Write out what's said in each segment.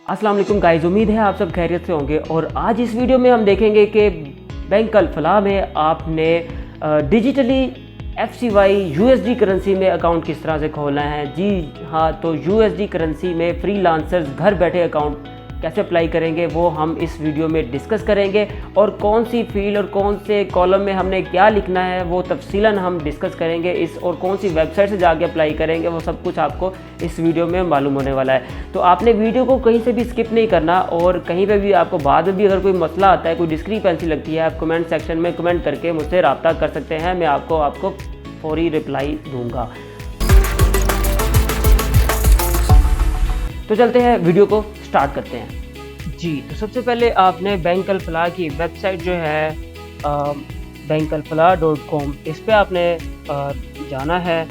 अस्सलाम वालेकुम गाइस, उम्मीद है आप सब खैरियत से होंगे। और आज इस वीडियो में हम देखेंगे कि बैंक अल फलाह में आपने डिजिटली FCY USD करेंसी में अकाउंट किस तरह से खोलना है। जी हाँ, तो USD करेंसी में फ्रीलांसर्स घर बैठे अकाउंट कैसे अप्लाई करेंगे वो हम इस वीडियो में डिस्कस करेंगे, और कौन सी फील्ड और कौन से कॉलम में हमने क्या लिखना है वो तफसीलन हम डिस्कस करेंगे इस, और कौन सी वेबसाइट से जाके अप्लाई करेंगे वो सब कुछ आपको इस वीडियो में मालूम होने वाला है। तो आपने वीडियो को कहीं से भी स्किप नहीं करना, और कहीं पे भी आपको बाद में भी अगर कोई मसला आता है, कोई डिस्क्रिपेंसी लगती है, आप कमेंट सेक्शन में कमेंट करके मुझसे रब्ता कर सकते हैं। मैं आपको फौरी रिप्लाई दूंगा। तो चलते हैं, वीडियो को स्टार्ट करते हैं। जी, तो सबसे पहले आपने बैंक अल फलाह की वेबसाइट जो है bankalfalah.com, इस पे आपने जाना है,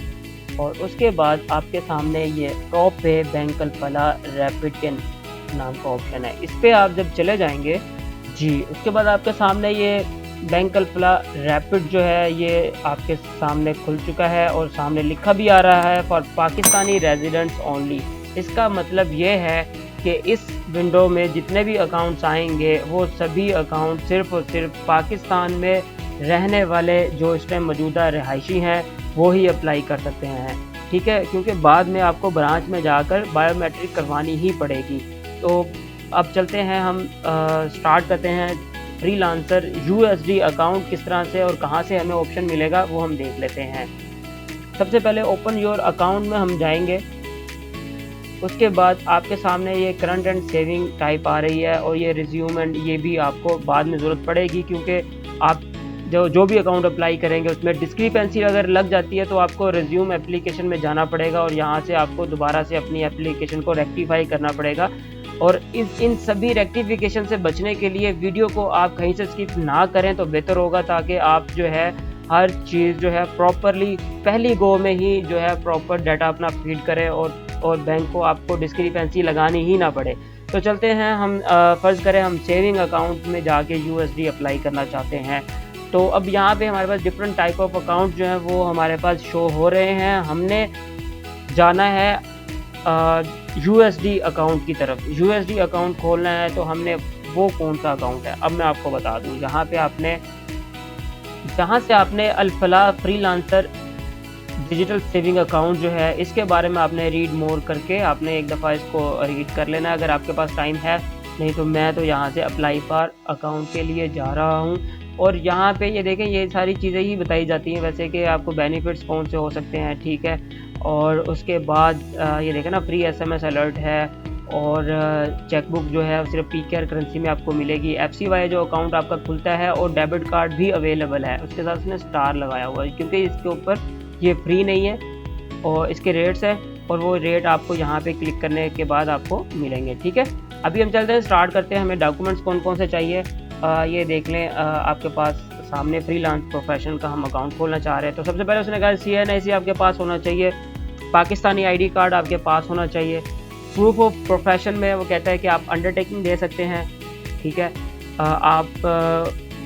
और उसके बाद आपके सामने ये टॉप पे बैंक अल फलाह रैपिड के नाम का ऑप्शन है। इस पे आप जब चले जाएंगे जी, उसके बाद आपके सामने ये बैंक अल फलाह रैपिड जो है ये आपके सामने खुल चुका है, और सामने लिखा भी आ रहा है फॉर पाकिस्तानी रेजिडेंट्स ओनली। इसका मतलब ये है कि इस विंडो में जितने भी अकाउंट्स आएंगे वो सभी अकाउंट सिर्फ़ और सिर्फ पाकिस्तान में रहने वाले जो इस टाइम मौजूदा रिहायशी हैं वो ही अप्लाई कर सकते हैं, ठीक है, क्योंकि बाद में आपको ब्रांच में जाकर बायोमेट्रिक करवानी ही पड़ेगी। तो अब चलते हैं, हम स्टार्ट करते हैं। फ्रीलांसर USD अकाउंट किस तरह से और कहाँ से हमें ऑप्शन मिलेगा वो हम देख लेते हैं। सबसे पहले ओपन योर अकाउंट में हम जाएंगे। उसके बाद आपके सामने ये करंट एंड सेविंग टाइप आ रही है, और ये रिज्यूम एंड ये भी आपको बाद में ज़रूरत पड़ेगी, क्योंकि आप जो भी अकाउंट अप्लाई करेंगे उसमें डिस्क्रिपेंसी अगर लग जाती है तो आपको रिज्यूम एप्लीकेशन में जाना पड़ेगा, और यहाँ से आपको दोबारा से अपनी एप्लीकेशन को रेक्टिफाई करना पड़ेगा। और इन सभी रेक्टिफिकेशन से बचने के लिए वीडियो को आप कहीं से स्किप ना करें तो बेहतर होगा, ताकि आप जो है हर चीज़ जो है प्रॉपरली पहली गो में ही जो है प्रॉपर डाटा अपना फीड करें, और बैंक को आपको डिस्क्रिपेंसी लगानी ही ना पड़े। तो चलते हैं, हम फ़र्ज़ करें हम सेविंग अकाउंट में जाके USD अप्लाई करना चाहते हैं। तो अब यहाँ पे हमारे पास डिफरेंट टाइप ऑफ अकाउंट जो है वो हमारे पास शो हो रहे हैं। हमने जाना है USD अकाउंट की तरफ। USD अकाउंट खोलना है तो हमने वो कौन सा अकाउंट है अब मैं आपको बता दूँ। जहाँ से आपने अल फलाह फ्रीलांसर डिजिटल सेविंग अकाउंट जो है इसके बारे में आपने रीड मोर करके आपने एक दफ़ा इसको रीड कर लेना है, अगर आपके पास टाइम है। नहीं तो मैं तो यहाँ से अप्लाई फॉर अकाउंट के लिए जा रहा हूँ, और यहाँ पे ये देखें ये सारी चीज़ें ही बताई जाती हैं वैसे कि आपको बेनिफिट्स कौन से हो सकते हैं, ठीक है। और उसके बाद ये देखें ना, फ्री SMS अलर्ट है, और चेकबुक जो है सिर्फ PKR करेंसी में आपको मिलेगी। FCY जो अकाउंट आपका खुलता है, और डेबिट कार्ड भी अवेलेबल है। उसके साथ उसने स्टार लगाया हुआ है क्योंकि इसके ऊपर ये फ्री नहीं है, और इसके रेट्स है, और वो रेट आपको यहाँ पे क्लिक करने के बाद आपको मिलेंगे, ठीक है। अभी हम चलते हैं, स्टार्ट करते हैं। हमें डॉक्यूमेंट्स कौन कौन से चाहिए ये देख लें। आपके पास सामने फ्रीलांस प्रोफेशनल का हम अकाउंट खोलना चाह रहे हैं, तो सबसे पहले उसने कहा CNIC आपके पास होना चाहिए, पाकिस्तानी ID कार्ड आपके पास होना चाहिए। प्रूफ ऑफ प्रोफेशन में वो कहता है कि आप अंडरटेकिंग दे सकते हैं, ठीक है। आप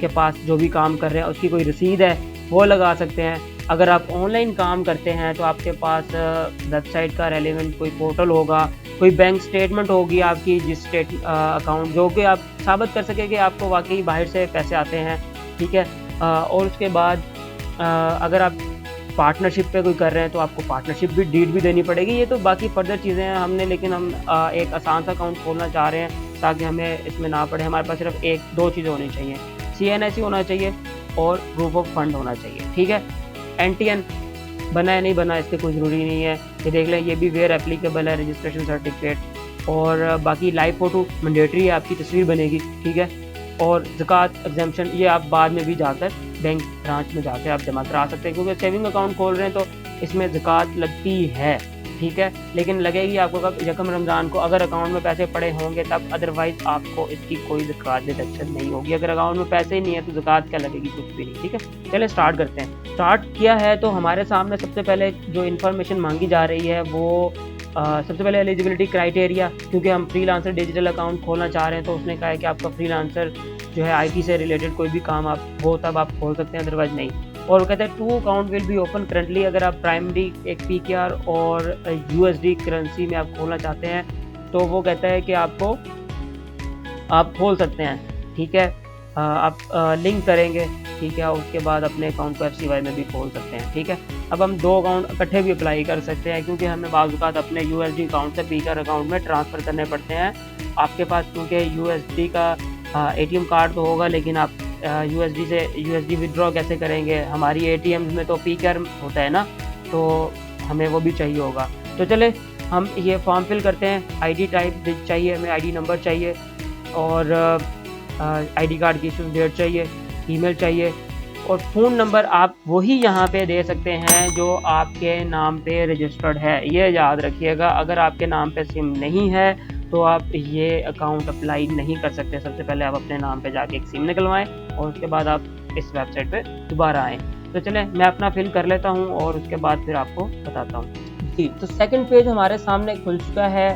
के पास जो भी काम कर रहे हैं उसकी कोई रसीद है वो लगा सकते हैं। अगर आप ऑनलाइन काम करते हैं तो आपके पास वेबसाइट का रेलेवेंट कोई पोर्टल होगा, कोई बैंक स्टेटमेंट होगी आपकी, जिस अकाउंट जो कि आप साबित कर सके कि आपको वाकई बाहर से पैसे आते हैं, ठीक है। और उसके बाद अगर आप पार्टनरशिप पे कोई कर रहे हैं तो आपको पार्टनरशिप भी डीड भी देनी पड़ेगी। ये तो बाकी फर्दर चीज़ें हैं हमने, लेकिन हम एक आसान सा अकाउंट खोलना चाह रहे हैं ताकि हमें इसमें ना पड़े। हमारे पास सिर्फ एक दो चीज़ें होनी चाहिए, CNIC होना चाहिए और प्रूफ ऑफ फंड होना चाहिए, ठीक है। NTN बना है नहीं बना इससे कोई ज़रूरी नहीं है, ये देख लें, ये भी वेयर एप्लीकेबल है, रजिस्ट्रेशन सर्टिफिकेट। और बाकी लाइव फ़ोटो मैंडेटरी है, आपकी तस्वीर बनेगी, ठीक है। और ज़कात एग्जाम्पशन ये आप बाद में भी जाकर बैंक ब्रांच में जाकर आप जमा करा सकते हैं, क्योंकि सेविंग अकाउंट खोल रहे हैं तो इसमें ज़कात लगती है, ठीक है। लेकिन लगेगी आपको कब, यकम रमज़ान को, अगर अकाउंट में पैसे पड़े होंगे तब, अदरवाइज़ आपको इसकी कोई ज़कात डिडक्शन नहीं होगी। अगर अकाउंट में पैसे ही नहीं है तो ज़कात क्या लगेगी, कुछ भी नहीं, ठीक है। चलिए स्टार्ट करते हैं। स्टार्ट किया है तो हमारे सामने सबसे पहले जो इन्फॉर्मेशन मांगी जा रही है वो सबसे पहले एलिजिबिलिटी क्राइटेरिया, क्योंकि हम फ्रीलांसर डिजिटल अकाउंट खोलना चाह रहे हैं तो उसने कहा है कि आपका फ्रीलांसर जो है IT से रिलेटेड कोई भी काम आप हो तब आप खोल सकते हैं, अदरवाइज नहीं। और वो कहते हैं 2 account will be open currently, अगर आप प्राइमरी एक PKR और USD करेंसी में आप खोलना चाहते हैं तो वो कहता है कि आपको आप खोल सकते हैं, ठीक है। आप लिंक करेंगे, ठीक है, उसके बाद अपने अकाउंट को FCY में भी खोल सकते हैं, ठीक है। अब हम 2 अकाउंट इकट्ठे भी अप्लाई कर सकते हैं, क्योंकि हमें बाज़ औक़ात अपने USD अकाउंट से पीकर अकाउंट में ट्रांसफ़र करने पड़ते हैं। आपके पास क्योंकि USD का ATM कार्ड तो होगा, लेकिन आप USD से USD विथड्रॉ कैसे करेंगे? हमारी ATMs में तो पीकर होता है ना, तो हमें वो भी चाहिए होगा। तो चले हम ये फॉर्म फिल करते हैं। ID टाइप चाहिए हमें, ID नंबर चाहिए, और ID कार्ड की इशू डेट चाहिए, ईमेल चाहिए, और फ़ोन नंबर आप वही यहाँ पे दे सकते हैं जो आपके नाम पे रजिस्टर्ड है। ये याद रखिएगा, अगर आपके नाम पे सिम नहीं है तो आप ये अकाउंट अप्लाई नहीं कर सकते। सबसे पहले आप अपने नाम पे जाके एक सिम निकलवाएँ, और उसके बाद आप इस वेबसाइट पे दोबारा आएँ। तो चलें मैं अपना फिल कर लेता हूँ और उसके बाद फिर आपको बताता हूँ। जी, तो सेकंड पेज हमारे सामने खुल चुका है।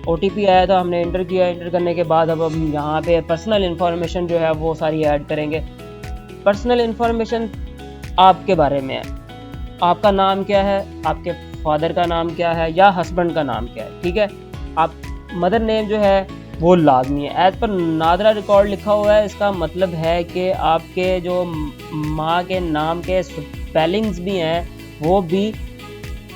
OTP आया था, हमने एंटर किया। एंटर करने के बाद अब हम यहाँ पे पर्सनल इन्फॉर्मेशन जो है वो सारी ऐड करेंगे। पर्सनल इन्फॉर्मेशन आपके बारे में है, आपका नाम क्या है, आपके फादर का नाम क्या है या हस्बैंड का नाम क्या है, ठीक है। आप मदर नेम जो है वो लाजमी है। एज पर नादरा रिकॉर्ड लिखा हुआ है, इसका मतलब है कि आपके जो माँ के नाम के स्पेलिंग्स भी हैं वो भी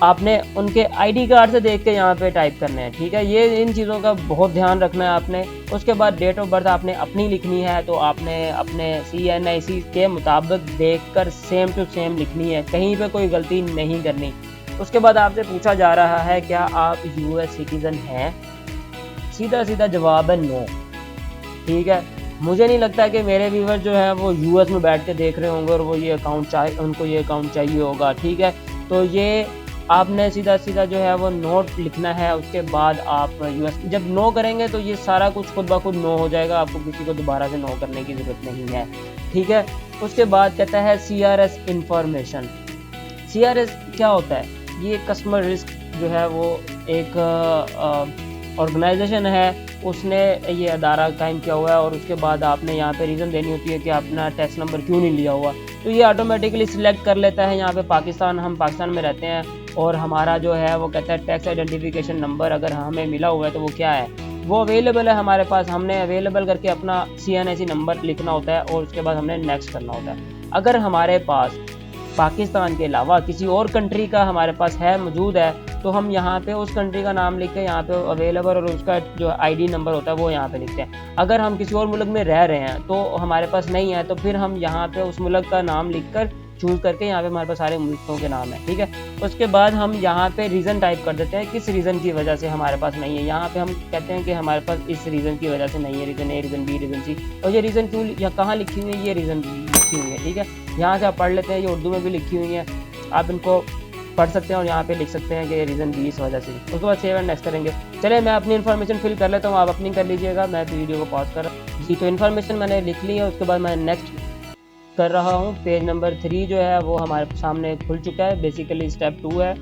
आपने उनके ID कार्ड से देख के यहाँ पे टाइप करने हैं, ठीक है। ये इन चीज़ों का बहुत ध्यान रखना है आपने। उसके बाद डेट ऑफ बर्थ आपने अपनी लिखनी है, तो आपने अपने CNIC के मुताबिक देखकर सेम टू सेम लिखनी है, कहीं पे कोई गलती नहीं करनी। उसके बाद आपसे पूछा जा रहा है क्या आप US सिटीज़न हैं? सीधा सीधा जवाब है नो, ठीक है। मुझे नहीं लगता कि मेरे व्यूअर जो है वो US में बैठ के देख रहे होंगे और वो ये अकाउंट उनको ये अकाउंट चाहिए होगा, ठीक है। तो ये आपने सीधा सीधा जो है वो नोट लिखना है। उसके बाद आप US जब नो करेंगे तो ये सारा कुछ खुद ब खुद नो हो जाएगा, आपको किसी को दोबारा से नो करने की ज़रूरत नहीं है, ठीक है। उसके बाद कहता है CRS इंफॉर्मेशन। CRS क्या होता है? ये कस्टमर रिस्क जो है वो एक ऑर्गेनाइजेशन है, उसने ये अदारा कायम किया हुआ है, और उसके बाद आपने यहाँ पे रीज़न देनी होती है कि अपना टैक्स नंबर क्यों नहीं लिया हुआ। तो ये ऑटोमेटिकली सिलेक्ट कर लेता है यहाँ पे पाकिस्तान, हम पाकिस्तान में रहते हैं, और हमारा जो है वो कहता है टैक्स आइडेंटिफिकेशन नंबर अगर हमें मिला हुआ है तो वो क्या है, वो अवेलेबल है हमारे पास। हमने अवेलेबल करके अपना CNIC नंबर लिखना होता है, और उसके बाद हमने नेक्स्ट करना होता है। अगर हमारे पास पाकिस्तान के अलावा किसी और कंट्री का हमारे पास है, मौजूद है, तो हम यहाँ पे उस कंट्री का नाम लिख के यहाँ पे अवेलेबल और उसका जो ID नंबर होता है वो यहाँ पे लिखते हैं। अगर हम किसी और मुल्क में रह रहे हैं तो हमारे पास नहीं है, तो फिर हम यहाँ पे उस मुल्क का नाम लिखकर चूज़ करके यहाँ पे हमारे पास सारे मुल्कों के नाम है, ठीक है। उसके बाद हम यहाँ पे रीज़न टाइप कर देते हैं, किस रीज़न की वजह से हमारे पास नहीं है। यहाँ पे हम कहते हैं कि हमारे पास इस रीज़न की वजह से नहीं है, reason A, reason B, reason C, और ये रीज़न क्यों या कहाँ लिखी हुई है, ये रीज़न लिखी हुई है, ठीक है। यहाँ से आप पढ़ लेते हैं, ये उर्दू में भी लिखी हुई है, आप इनको पढ़ सकते हैं और यहाँ पे लिख सकते हैं कि ये रीज़न B इस वजह से। उसके बाद सेव एंड नेक्स्ट करेंगे। चलिए मैं अपनी इन्फॉर्मेशन फिल कर लेता हूँ, आप अपनी कर लीजिएगा, मैं वीडियो को पॉज कर जी। तो इन्फॉर्मेशन मैंने लिख ली है, उसके बाद मैं नेक्स्ट कर रहा हूँ। पेज नंबर 3 जो है वो हमारे सामने खुल चुका है, बेसिकली स्टेप 2 है।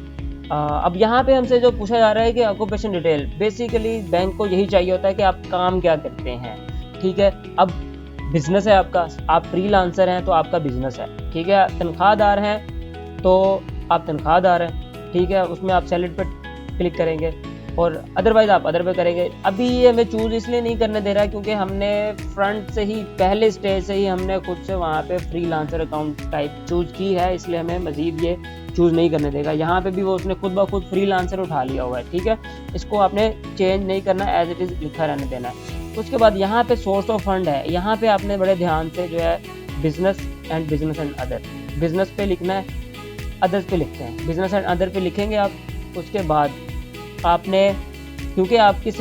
अब यहाँ पे हमसे जो पूछा जा रहा है कि ऑक्यूपेशन डिटेल, बेसिकली बैंक को यही चाहिए होता है कि आप काम क्या करते हैं, ठीक है। अब बिजनेस है आपका, आप फ्रीलांसर हैं तो आपका बिजनेस है, ठीक है। तनख्वाहदार हैं तो आप तनख्वाहदार हैं, ठीक है। उसमें आप सैलरी पर क्लिक करेंगे, और अदरवाइज आप अदर पे करेंगे। अभी ये हमें चूज़ इसलिए नहीं करने दे रहा है क्योंकि हमने फ्रंट से ही पहले स्टेज से ही हमने खुद से वहाँ पे फ्रीलांसर अकाउंट टाइप चूज़ की है, इसलिए हमें मज़ीद ये चूज़ नहीं करने देगा। यहाँ पे भी वो उसने खुद ब खुद फ्रीलांसर उठा लिया हुआ है, ठीक है। इसको आपने चेंज नहीं करना, एज इट इज़ लिखा रहने देना है। उसके बाद यहाँ पे सोर्स ऑफ फंड है, यहाँ पे आपने बड़े ध्यान से जो है बिजनेस एंड अदर, बिजनेस पे लिखना है, अदर्स पे लिखते हैं, बिजनेस एंड अदर पे लिखेंगे आप। उसके बाद आपने, क्योंकि आपके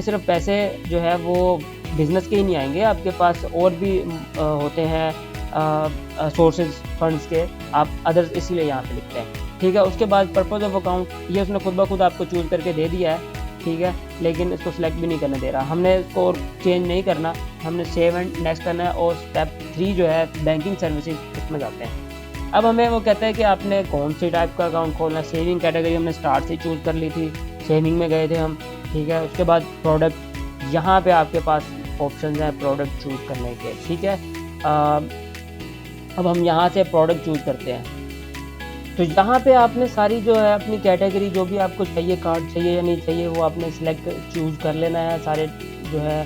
सिर्फ पैसे जो है वो बिज़नेस के ही नहीं आएंगे, आपके पास और भी होते हैं सोर्सेज फंड्स के, आप अदर्स इसीलिए यहाँ पे लिखते हैं, ठीक है। उसके बाद पर्पस ऑफ अकाउंट, ये उसने खुद ब खुद आपको चूज़ करके दे दिया है, ठीक है, लेकिन इसको सिलेक्ट भी नहीं करने दे रहा। हमने इसको और चेंज नहीं करना, हमने सेव एंड नेक्स्ट करना है। और स्टेप 3 जो है बैंकिंग सर्विसेज, उसमें जाते हैं। अब हमें वो कहता है कि आपने कौन सी टाइप का अकाउंट खोलना है। सेविंग कैटेगरी हमने स्टार्ट से चूज़ कर ली थी, सेविंग में गए थे हम, ठीक है। उसके बाद प्रोडक्ट, यहाँ पे आपके पास ऑप्शंस हैं प्रोडक्ट चूज़ करने के, ठीक है। अब हम यहाँ से प्रोडक्ट चूज़ करते हैं। तो यहाँ पे आपने सारी जो है अपनी कैटेगरी जो भी आपको चाहिए, कार्ड चाहिए या नहीं चाहिए, वो आपने सिलेक्ट चूज़ कर लेना है। सारे जो है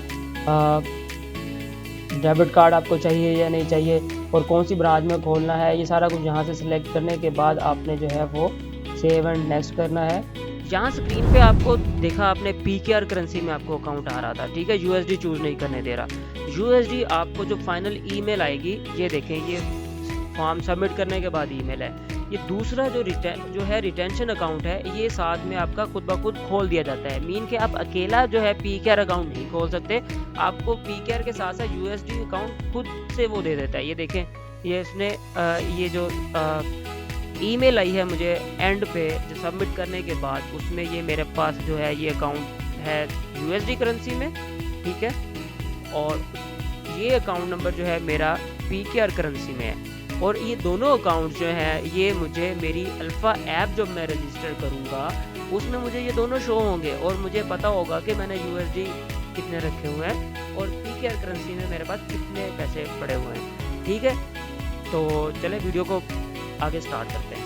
डेबिट कार्ड आपको चाहिए या नहीं चाहिए और कौन सी ब्रांच में खोलना है, ये सारा कुछ यहाँ से सिलेक्ट करने के बाद आपने जो है वो सेव एंड नेक्स्ट करना है। यहाँ स्क्रीन पे आपको देखा आपने पीकेआर करेंसी में आपको अकाउंट आ रहा था, ठीक है, यूएसडी चूज़ नहीं करने दे रहा। यूएसडी आपको जो फाइनल ईमेल आएगी, ये देखें, ये फॉर्म सबमिट करने के बाद ईमेल है। ये दूसरा जो है रिटेंशन अकाउंट है, ये साथ में आपका खुद ब खुद खोल दिया जाता है। मीन के आप अकेला जो है पीकेआर अकाउंट नहीं खोल सकते, आपको पीकेआर के साथ साथ यूएसडी अकाउंट खुद से वो दे देता है। ये देखें, ये इसने ये जो ईमेल आई है मुझे एंड पे जो सबमिट करने के बाद, उसमें ये मेरे पास जो है ये अकाउंट है यूएसडी करेंसी में, ठीक है, और ये अकाउंट नंबर जो है मेरा पीकेआर करेंसी में है। और ये दोनों अकाउंट जो हैं ये मुझे मेरी अल्फ़ा ऐप जब मैं रजिस्टर करूँगा उसमें मुझे ये दोनों शो होंगे और मुझे पता होगा कि मैंने यूएसडी कितने रखे हुए हैं और पीकेआर करेंसी में मेरे पास कितने पैसे पड़े हुए हैं, ठीक है। तो चले वीडियो को आगे स्टार्ट करते हैं।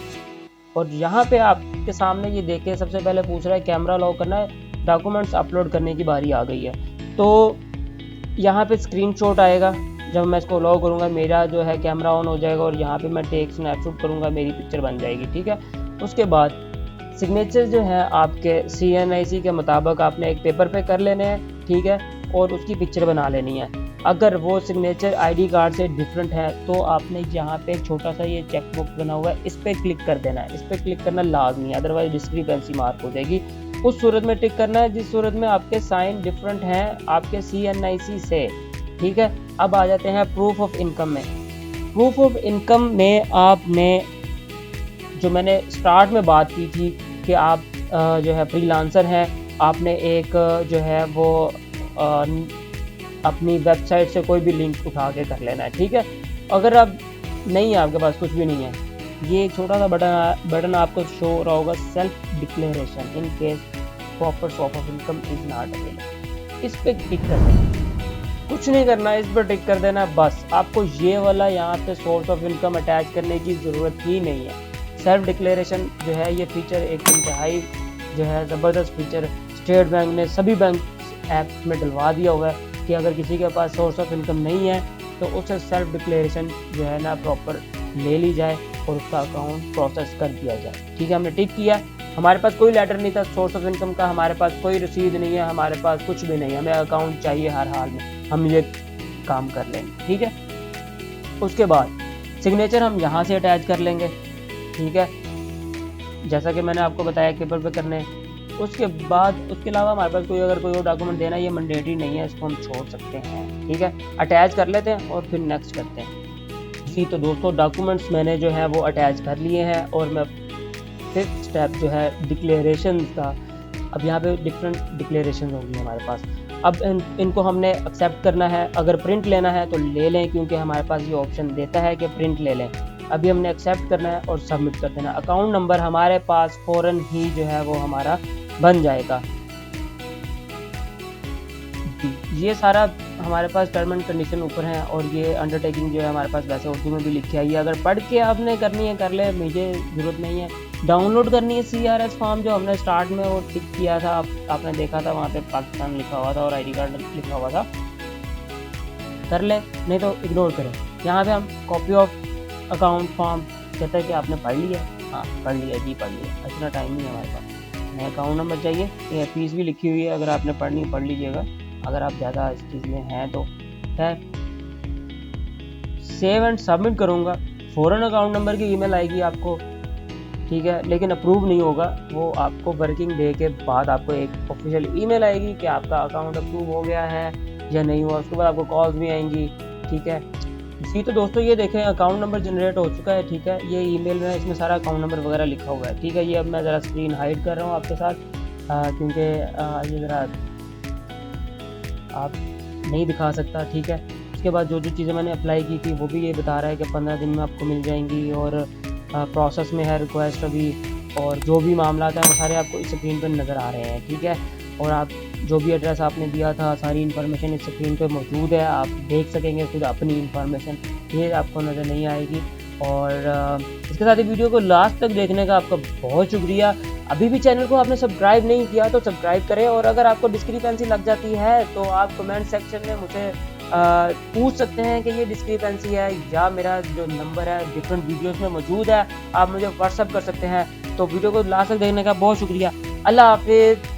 और यहाँ पे आपके सामने ये देखें, सबसे पहले पूछ रहा है कैमरा लॉक करना है, डॉक्यूमेंट्स अपलोड करने की बारी आ गई है। तो यहाँ पे स्क्रीनशॉट आएगा, जब मैं इसको लॉक करूँगा मेरा जो है कैमरा ऑन हो जाएगा और यहाँ पे मैं टेक स्नैपशॉट करूँगा, मेरी पिक्चर बन जाएगी, ठीक है। उसके बाद सिग्नेचर जो है आपके CNIC के मुताबिक आपने एक पेपर पे कर लेने हैं, ठीक है, और उसकी पिक्चर बना लेनी है। अगर वो सिग्नेचर ID कार्ड से डिफरेंट है तो आपने यहाँ पे एक छोटा सा ये चेक बॉक्स बना हुआ है, इस पर क्लिक कर देना है। इस पर क्लिक करना लाजमी है, अदरवाइज डिस्क्रिपेंसी मार्क हो जाएगी। उस सूरत में टिक करना है जिस सूरत में आपके साइन डिफरेंट हैं आपके CNIC से, ठीक है। अब आ जाते हैं प्रूफ ऑफ इनकम में। प्रूफ ऑफ इनकम में आपने जो मैंने स्टार्ट में बात की थी कि आप जो है फ्रीलांसर हैं, आपने एक जो है वो अपनी वेबसाइट से कोई भी लिंक उठा के कर लेना है, ठीक है। अगर अब नहीं है, आपके पास कुछ भी नहीं है, ये एक छोटा सा बटन आपको शो हो रहा होगा, self declaration in case proper source of income is not available. इस पर क्लिक कर देना, कुछ नहीं करना है, इस पर टिक कर देना है बस। आपको ये वाला यहाँ पे सोर्स ऑफ इनकम अटैच करने की ज़रूरत ही नहीं है। सेल्फ डिक्लेरेशन जो है ये फीचर एक इंतहाई जो है ज़बरदस्त फीचर स्टेट बैंक ने सभी बैंक ऐप्स में डलवा दिया हुआ है कि अगर किसी के पास सोर्स ऑफ इनकम नहीं है तो उसे सेल्फ डिक्लेरेशन जो है ना प्रॉपर ले ली जाए और उसका अकाउंट प्रोसेस कर दिया जाए, ठीक है। हमने टिक किया, हमारे पास कोई लेटर नहीं था सोर्स ऑफ इनकम का, हमारे पास कोई रसीद नहीं है, हमारे पास कुछ भी नहीं है, हमें अकाउंट चाहिए हर हाल में, हम ये काम कर लेंगे, ठीक है। उसके बाद सिग्नेचर हम यहाँ से अटैच कर लेंगे, ठीक है, जैसा कि मैंने आपको बताया पेपर पे करने। उसके बाद उसके अलावा हमारे पास अगर कोई और डॉक्यूमेंट देना, ये मैंडेटरी नहीं है, इसको हम छोड़ सकते हैं, ठीक है। अटैच कर लेते हैं और फिर नेक्स्ट करते हैं जी। तो दोस्तों डॉक्यूमेंट्स मैंने जो है वो अटैच कर लिए हैं और मैं फिफ्थ स्टेप जो है डिक्लेरेशन का, अब यहाँ पे डिफरेंट डिक्लेरेशन होंगी हमारे पास। अब इनको हमने एक्सेप्ट करना है, अगर प्रिंट लेना है तो ले लें क्योंकि हमारे पास ये ऑप्शन देता है कि प्रिंट ले लें। अभी हमने एक्सेप्ट करना है और सबमिट कर देना। अकाउंट नंबर हमारे पास फ़ौरन ही जो है वो हमारा बन जाएगा। ये सारा हमारे पास टर्म एंड कंडीशन ऊपर है और ये अंडरटेकिंग जो है हमारे पास वैसे उर्दू में भी लिखी आई है। अगर पढ़ के आपने करनी है कर ले, मुझे ज़रूरत नहीं है। डाउनलोड करनी है CRS फॉर्म जो हमने स्टार्ट में वो टिक किया था, आपने देखा था वहाँ पे पाकिस्तान लिखा हुआ था और ID कार्ड लिखा हुआ था, कर लें, नहीं तो इग्नोर करें। यहाँ पे हम कॉपी ऑफ अकाउंट फॉर्म कहते हैं कि आपने पढ़ लिया, हाँ पढ़ लिया जी, पढ़ लिया, इतना टाइम नहीं है हमारे पास। हमें अकाउंट नंबर चाहिए, ये फीस भी लिखी हुई है, अगर आपने पढ़नी पढ़ लीजिएगा, अगर आप ज़्यादा इस चीज़ में हैं तो है। सेव एंड सबमिट करूँगा, फ़ौरन अकाउंट नंबर की ईमेल आएगी आपको, ठीक है, लेकिन अप्रूव नहीं होगा, वो आपको वर्किंग डे के बाद आपको एक ऑफिशियल ईमेल आएगी कि आपका अकाउंट अप्रूव हो गया है या नहीं हुआ। उसके बाद आपको कॉल्स भी आएंगी, ठीक है जी। तो दोस्तों ये देखें अकाउंट नंबर जनरेट हो चुका है, ठीक है, ये ईमेल में इसमें सारा अकाउंट नंबर वगैरह लिखा हुआ है, ठीक है। ये अब मैं ज़रा स्क्रीन हाइड कर रहा हूँ आपके साथ क्योंकि ये ज़रा आप नहीं दिखा सकता, ठीक है। उसके बाद जो चीज़ें मैंने अप्लाई की थी वो भी ये बता रहा है कि 15 दिन में आपको मिल जाएंगी और प्रोसेस में है रिक्वेस्ट अभी, और जो भी मामला है वो सारे आपको इस स्क्रीन पर नज़र आ रहे हैं, ठीक है। और आप जो भी एड्रेस आपने दिया था सारी इन्फॉर्मेशन इस स्क्रीन पे मौजूद है, आप देख सकेंगे खुद अपनी इन्फॉर्मेशन, ये आपको नज़र नहीं आएगी। और इसके साथ ही वीडियो को लास्ट तक देखने का आपका बहुत शुक्रिया। अभी भी चैनल को आपने सब्सक्राइब नहीं किया तो सब्सक्राइब करें, और अगर आपको डिस्क्रिपेंसी लग जाती है तो आप कमेंट सेक्शन में मुझे पूछ सकते हैं कि ये डिस्क्रिपेंसी है या मेरा जो नंबर है डिफरेंट वीडियोस में मौजूद है, आप मुझे व्हाट्सअप कर सकते हैं। तो वीडियो को लास्ट तक देखने का बहुत शुक्रिया। अल्लाह हाफिज़।